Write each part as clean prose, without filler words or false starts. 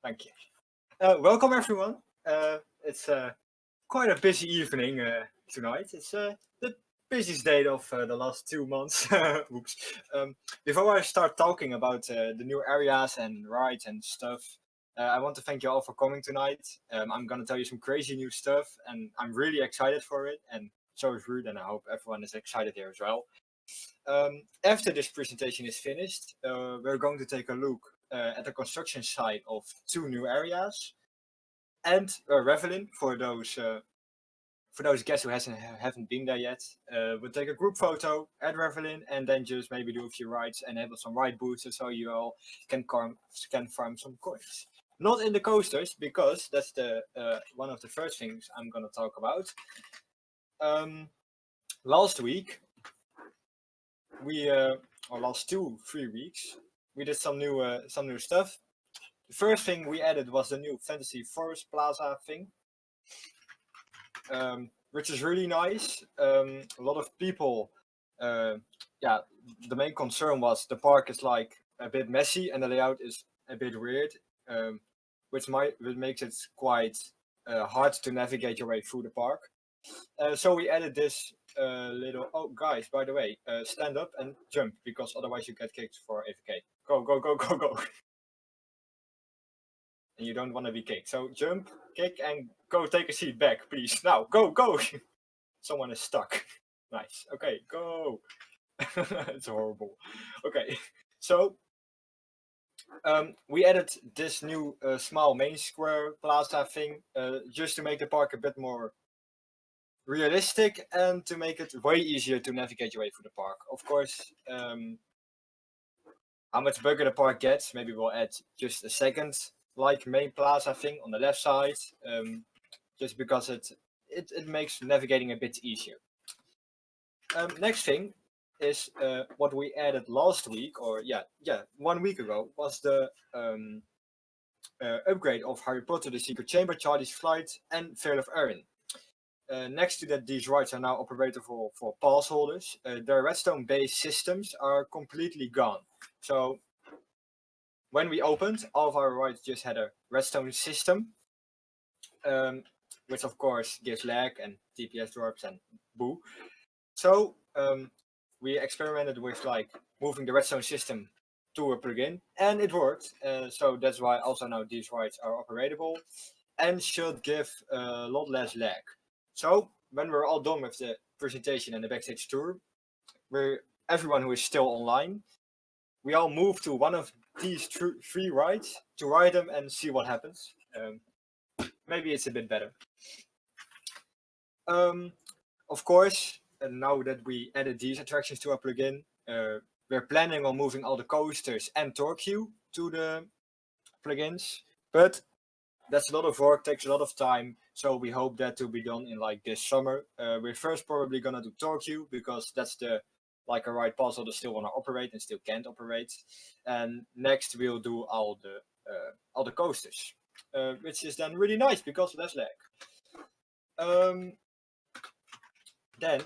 Thank you. Welcome everyone. It's quite a busy evening tonight. It's the busiest day of the last 2 months. Oops. Before I start talking about the new areas and rides and stuff, I want to thank you all for coming tonight. I'm gonna tell you some crazy new stuff, and I'm really excited for it. And so is Ruud, and I hope everyone is excited here as well. After this presentation is finished, we're going to take a look at the construction site of two new areas, and Revelin for those guests who haven't been there yet. We'll take a group photo at Revelin and then just maybe do a few rides and have some ride boosters so you all can farm some coins. Not in the coasters because that's the one of the first things I'm gonna talk about. Last week or last 2-3 weeks, we did some new stuff. The first thing we added was the new Fantasy Forest Plaza thing, which is really nice. A lot of people, the main concern was the park is like a bit messy and the layout is a bit weird, which makes it quite hard to navigate your way through the park. So we added this little. Oh, guys, by the way, stand up and jump because otherwise you get kicked for AFK. Go, go, go, go, go. And you don't want to be kicked. So jump, kick, and go take a seat back, please. Now, go, go. Someone is stuck. Nice. Okay, go. It's horrible. Okay, so we added this new small main square plaza thing just to make the park a bit more realistic and to make it way easier to navigate your way through the park. Of course, how much bigger the park gets, maybe we'll add just a second like main plaza thing on the left side, just because it makes navigating a bit easier. Next thing is what we added last week, or 1 week ago, was the upgrade of Harry Potter: The Secret Chamber, Charlie's Flight, and Veil of Erin. Next to that, these rides are now operable for pass holders. Their redstone-based systems are completely gone. So when we opened, all of our rides just had a redstone system, which of course gives lag and TPS drops and boo. So we experimented with like moving the redstone system to a plugin, and it worked. So that's why also now these rides are operable and should give a lot less lag. So when we're all done with the presentation and the backstage tour, everyone who is still online, we all move to one of these three rides to ride them and see what happens. Maybe it's a bit better. Of course, now that we added these attractions to our plugin, we're planning on moving all the coasters and TorqueU to the plugins, but that's a lot of work, takes a lot of time, so we hope that to be done in like this summer. We're first probably gonna do TorqueU because that's the like a ride puzzle that still want to operate and still can't operate, and next we'll do all the coasters, which is then really nice because less lag. Then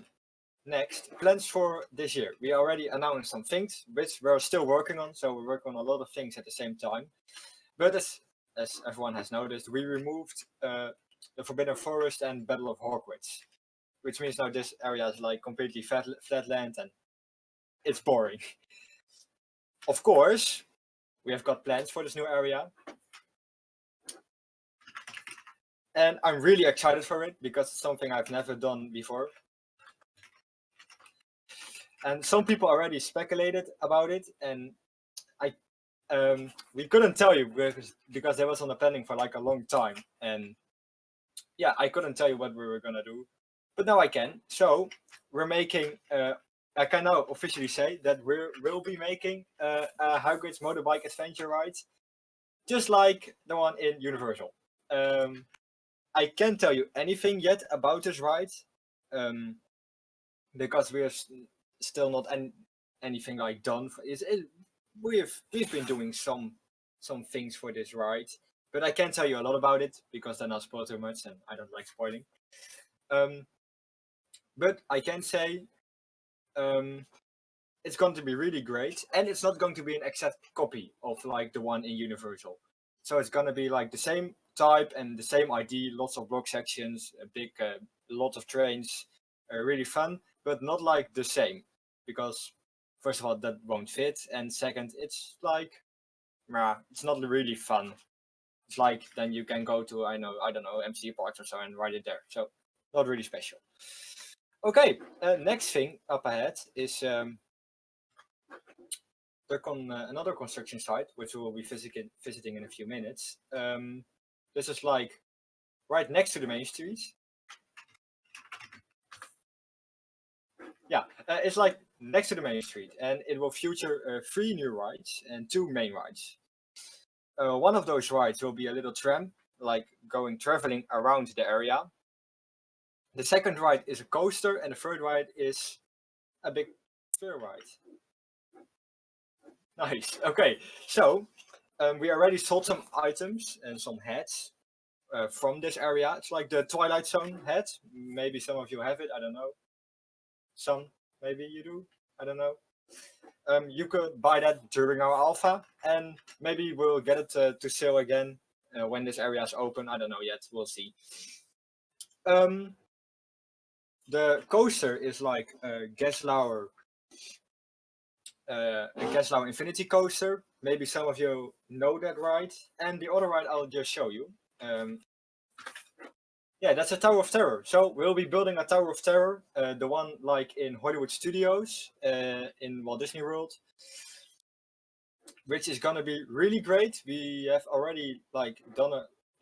next, plans for this year. We already announced some things which we're still working on, so we're working on a lot of things at the same time. But as everyone has noticed, we removed the Forbidden Forest and Battle of Hogwarts, which means now this area is like completely flat land and it's boring. Of course, we have got plans for this new area. And I'm really excited for it because it's something I've never done before. And some people already speculated about it, and we couldn't tell you because that was on the planning for like a long time, and yeah, I couldn't tell you what we were gonna do, but now I can. So we're making. I can now officially say that we'll be making a Hagrid's motorbike adventure ride, just like the one in Universal. I can't tell you anything yet about this ride, because we're still not anything like done. We've been doing some things for this ride, but I can't tell you a lot about it because then I'll spoil too much, and I don't like spoiling. But I can say it's going to be really great, and it's not going to be an exact copy of like the one in Universal. So it's gonna be like the same type and the same ID, lots of block sections, a big lot of trains, really fun, but not like the same, because first of all that won't fit, and second it's like, it's not really fun. It's like then you can go to I don't know MC parks or so and ride it there. So not really special. Okay, next thing up ahead is another construction site, which we will be visiting in a few minutes. This is like right next to the main street. Yeah, it's like next to the main street, and it will feature 3 new rides and 2 main rides. One of those rides will be a little tram, like traveling around the area. The second ride is a coaster, and the third ride is a big fair ride. Nice. Okay, so we already sold some items and some hats from this area. It's like the Twilight Zone hat. Maybe some of you have it. I don't know. Some, maybe you do. I don't know. You could buy that during our alpha, and maybe we'll get it to sale again when this area is open. I don't know yet. We'll see. The coaster is like a Geslauer Infinity Coaster. Maybe some of you know that ride. And the other ride I'll just show you. Yeah, that's a Tower of Terror. So we'll be building a Tower of Terror, the one like in Hollywood Studios in Walt Disney World, which is gonna be really great. We have already like done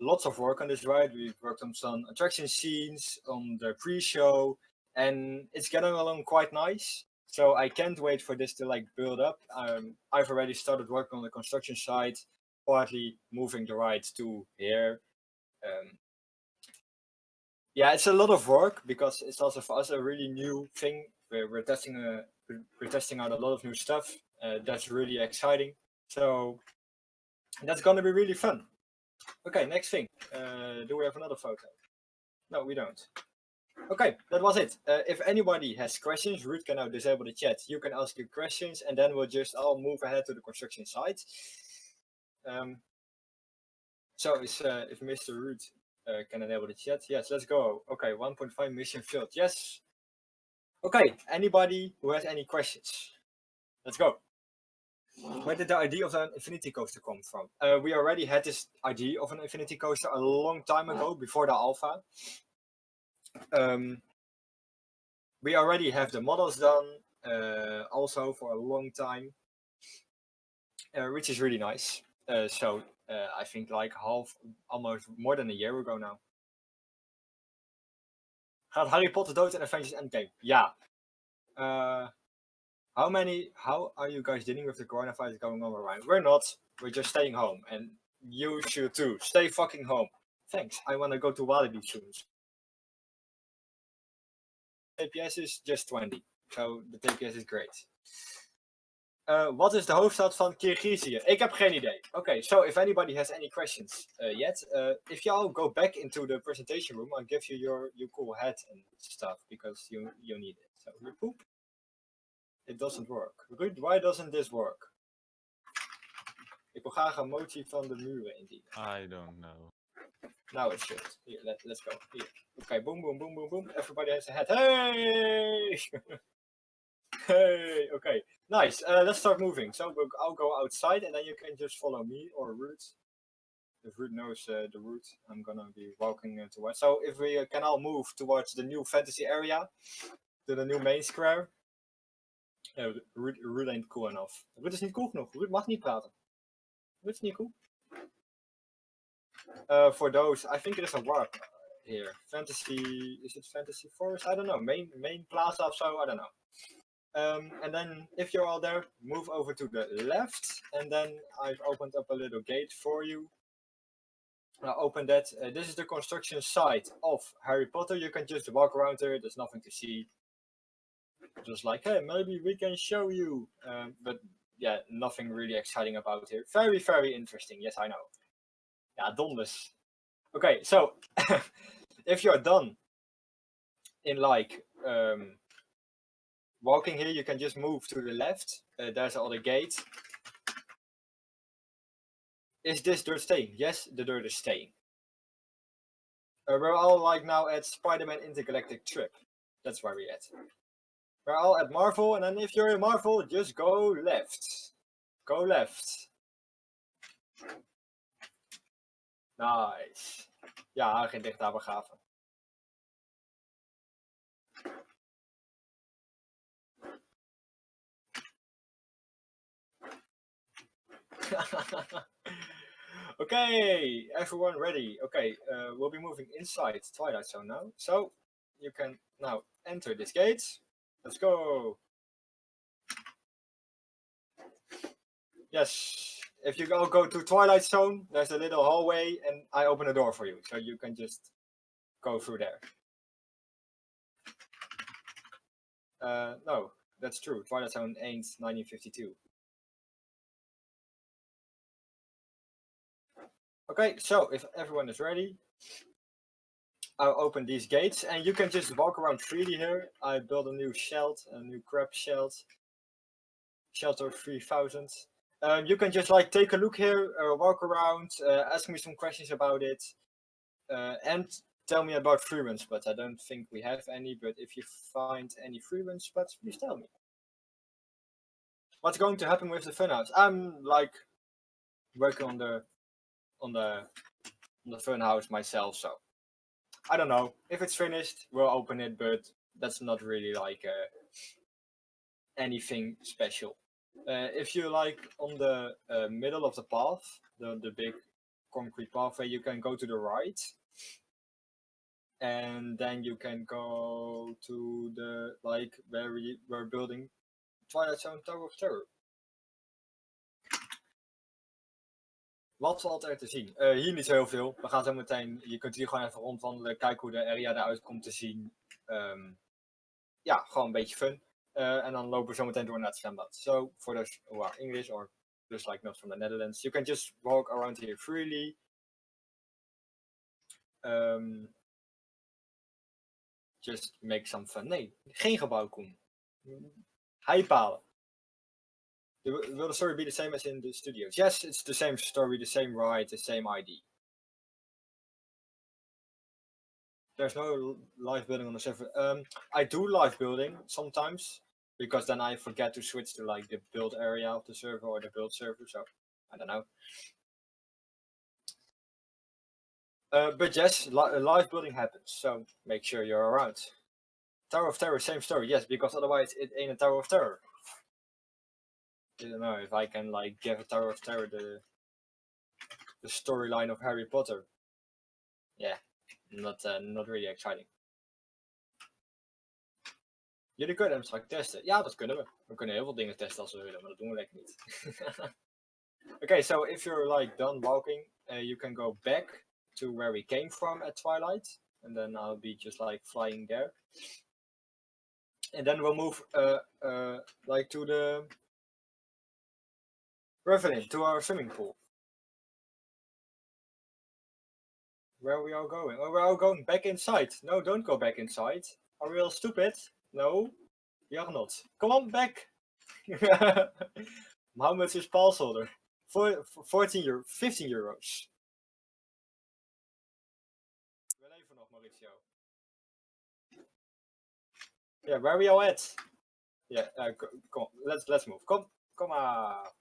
lots of work on this ride. We've worked on some attraction scenes, on the pre-show, and it's getting along quite nice. So I can't wait for this to like build up. I've already started working on the construction site, partly moving the ride to here. Yeah, it's a lot of work because it's also for us a really new thing. We're testing out a lot of new stuff. That's really exciting. So that's gonna be really fun. Okay, next thing. Do we have another photo? No, we don't. Okay, that was it. If anybody has questions, Ruud can now disable the chat. You can ask your questions, and then we'll just all move ahead to the construction site. So if Mr. Ruud can enable the chat, yes, let's go. Okay, 1.5 mission failed. Yes. Okay, anybody who has any questions? Let's go. Where did the idea of an infinity coaster come from? We already had this idea of an infinity coaster a long time ago, before the alpha. We already have the models done, also for a long time, which is really nice. So I think like almost more than a year ago now. Gaat Harry Potter dood in Avengers Endgame? Yeah. How are you guys dealing with the coronavirus going on around? We're not. We're just staying home, and you should too. Stay fucking home. Thanks. I want to go to Walibi soon. TPS is just 20, so the TPS is great. Wat is de hoofdstad van Kirgizië? Ik heb geen idee. Okay, so if anybody has any questions yet, if y'all go back into the presentation room, I'll give you your cool hat and stuff because you need it. So you poop. It doesn't work. Ruud, why doesn't this work? Ik wil graag een motie van de muren indienen. I don't know. Now it should. Here, let's go. Here. Okay, boom, boom, boom, boom, boom. Everybody has a hat. Hey! Hey, okay. Nice. Let's start moving. So I'll go outside and then you can just follow me or Ruud. If Ruud knows the route, I'm gonna be walking towards. So if we can all move towards the new fantasy area, to the new main square. Ruud ain't cool enough. Ruud is niet cool genoeg. Ruud mag niet praten. Ruud is niet cool. For those, I think there's a warp here. Fantasy, is it Fantasy Forest? I don't know. Main plaza or so, I don't know. And then if you're all there, move over to the left. And then I've opened up a little gate for you. I'll open that. This is the construction site of Harry Potter. You can just walk around there. There's nothing to see. Just like, hey, maybe we can show you. But yeah, nothing really exciting about here. Very, very interesting. Yes, I know. Yeah, donders. Okay, so if you're done in like walking here, you can just move to the left. There's another gate. Is this dirt staying? Yes, the dirt is staying. We're all like now at Spider-Man Intergalactic Trip. That's where we're at. We're all at Marvel, and then if you're in Marvel, just go left. Go left. Nice. Ja, geen dicht daar begraven. Okay, everyone ready? Okay, we'll be moving inside Twilight Zone now. So, you can now enter this gate. Let's go. Yes, if you go to Twilight Zone, there's a little hallway and I open a door for you. So you can just go through there. No, that's true. Twilight Zone ain't 1952. Okay, so if everyone is ready, I'll open these gates and you can just walk around freely here. I built a new shelter, a new crab shelter 3000. You can just like take a look here, walk around, ask me some questions about it, and tell me about free run spots. I don't think we have any, but if you find any free run spots, please tell me. What's going to happen with the funhouse? I'm like working on the funhouse myself, so I don't know. If it's finished, we'll open it, but that's not really like anything special. If you like on the middle of the path, the big concrete pathway, you can go to the right, and then you can go to the like where we were building Twilight Zone Tower of Terror. Wat valt er te zien? Hier niet zo heel veel. We gaan zo meteen, je kunt hier gewoon even rondwandelen, kijken hoe de area eruit komt te zien. Ja, gewoon een beetje fun. En dan lopen we zo meteen door naar het zwembad. So, for those who are English or just like not from the Netherlands, you can just walk around here freely. Just make some fun. Nee, geen gebouw, Koen. Heipalen. Will the story be the same as in the studios? Yes, it's the same story, the same ride, the same ID. There's no live building on the server. I do live building sometimes, because then I forget to switch to like the build area of the server or the build server, so I don't know. But yes, live building happens, so make sure you're around. Tower of Terror, same story, yes, because otherwise it ain't a Tower of Terror. I don't know if I can like give a Tower of Terror the storyline of Harry Potter. Yeah, not really exciting. Jullie kunnen hem straks testen. Ja, dat kunnen we. We kunnen heel veel dingen testen als we willen, maar dat doen we lekker niet. Okay, so if you're like done walking, you can go back to where we came from at Twilight, and then I'll be just like flying there. And then we'll move like to the Revenant, to our swimming pool. Where are we all going? Oh, we're all going back inside. No, don't go back inside. Are we all stupid? No, you're not. Come on, back. How much is Paul's holder? 14 euro, 15 euros. We leven nog, Mauricio. Yeah, where are we all at? Yeah, come on, let's move. Come on.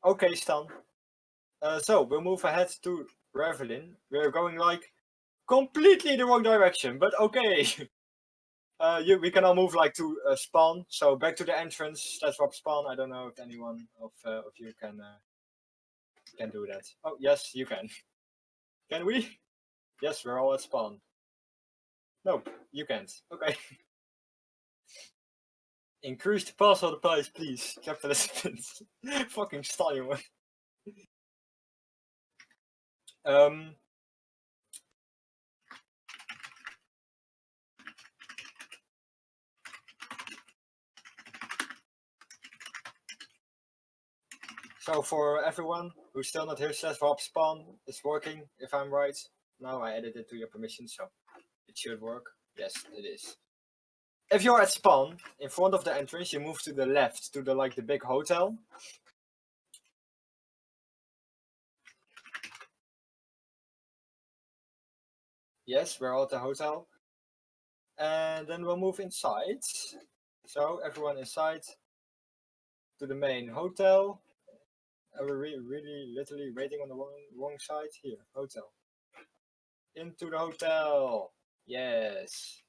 Okay, Stan. So we'll move ahead to Revelin. We're going like completely the wrong direction, but okay. We can all move like to spawn. So back to the entrance. Let's rob spawn. I don't know if anyone of you can do that. Oh yes, you can. Can we? Yes, we're all at spawn. No, you can't. Okay. Increase the password price, please. Capitalists. Fucking style, jongen. So for everyone who's still not here, says Rob spawn is working, if I'm right. Now I added it to your permission, so it should work. Yes, it is. If you're at spawn, in front of the entrance, you move to the left to the big hotel. Yes, we're all at the hotel. And then we'll move inside. So everyone inside to the main hotel. Are we really literally waiting on the wrong side? Here, hotel. Into the hotel. Yes.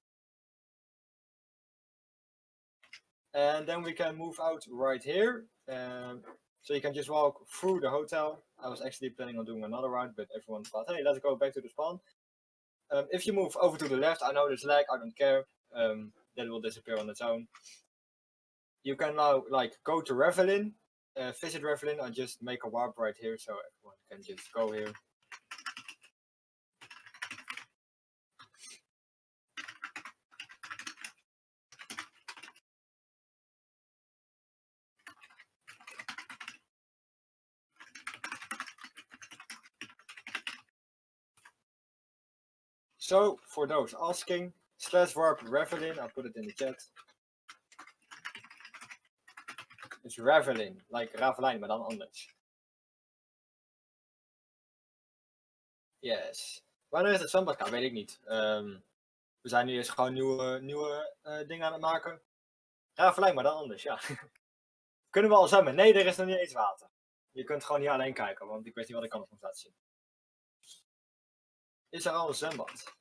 And then we can move out right here. So you can just walk through the hotel. I was actually planning on doing another route, but everyone thought, hey, let's go back to the spawn. If you move over to the left, I know there's lag, I don't care. That will disappear on its own. You can now go to Revelin, visit Revelin, and just make a warp right here so everyone can just go here. So, for those asking, /warp Revelin, I'll put it in the chat. It's Revelin, like Ravelijn, maar dan anders. Yes. Wanneer is het zwembad? Weet ik niet. We zijn nu eerst gewoon nieuwe dingen aan het maken. Ravelijn, maar dan anders, ja. Kunnen we al zwemmen? Nee, er is nog niet eens water. Je kunt gewoon niet alleen kijken, want ik weet niet wat ik anders moet laten zien. Is er al een zwembad?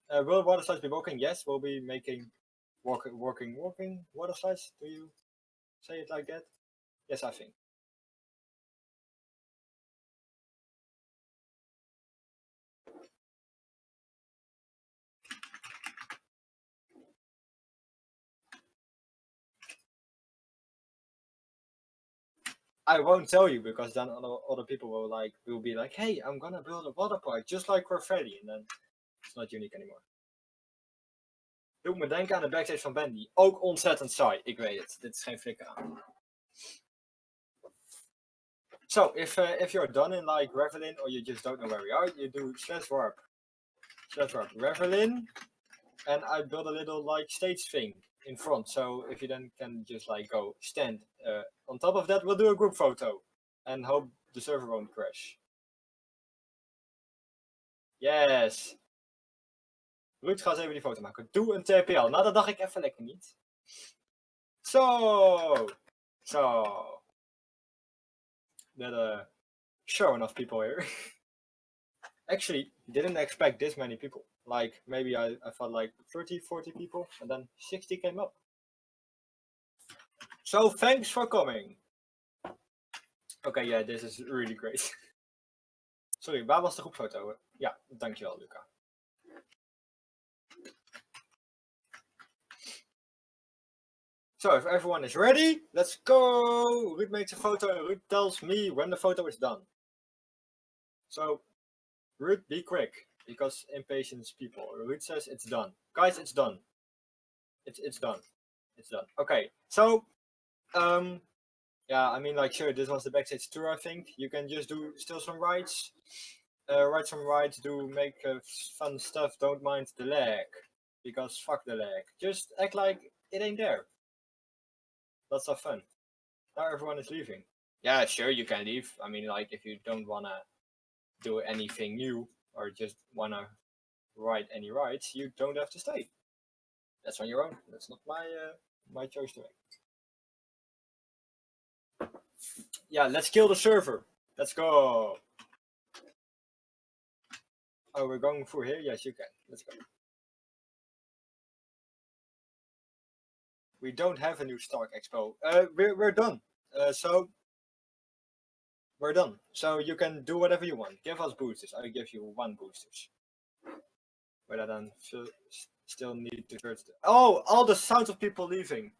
Will water slides be walking? Yes, we'll be making walking water slides. Do you say it like that? Yes, I think. I won't tell you because then other people will be like, hey, I'm gonna build a water park just like Craftvalley, and then it's not unique anymore. Doe me denken aan de backstage van Bandy. Ook ontzettend saai, ik weet het. Dit is geen flikker aan. So, if you're done in Revelin or you just don't know where we are, you do /warp Revelin, and I build a little stage thing in front. So if you then can just go stand on top of that, we'll do a group photo and hope the server won't crash. Yes. Ruud, ga eens even die foto maken. Doe een TPL. Nou, dat dacht ik even lekker niet. So. That sure enough people here. Actually, didn't expect this many people. Maybe I thought 30, 40 people, and then 60 came up. So thanks for coming. Okay, yeah, this is really great. Sorry, waar was de groepfoto? Ja, dankjewel, Luca. So if everyone is ready, let's go! Ruud makes a photo and Ruud tells me when the photo is done. So, Ruud, be quick, because impatience people. Ruud says it's done. Guys, it's done. It's done. It's done. Okay, so, yeah, I mean, sure, this was the backstage tour, I think. You can just do still some rides. Ride some rides, make fun stuff, don't mind the lag. Because fuck the lag. Just act like it ain't there. Let's have fun. Now everyone is leaving. Yeah, sure, you can leave. I mean, if you don't wanna do anything new or just wanna ride any rides, you don't have to stay. That's on your own. That's not my choice to make. Yeah, let's kill the server. Let's go. Oh, we're going through here? Yes, you can. Let's go. We don't have a new Stark Expo. We're done. So we're done. So you can do whatever you want. Give us boosters. I give you 1 boosters. But I don't still need to search. Oh, all the sounds of people leaving.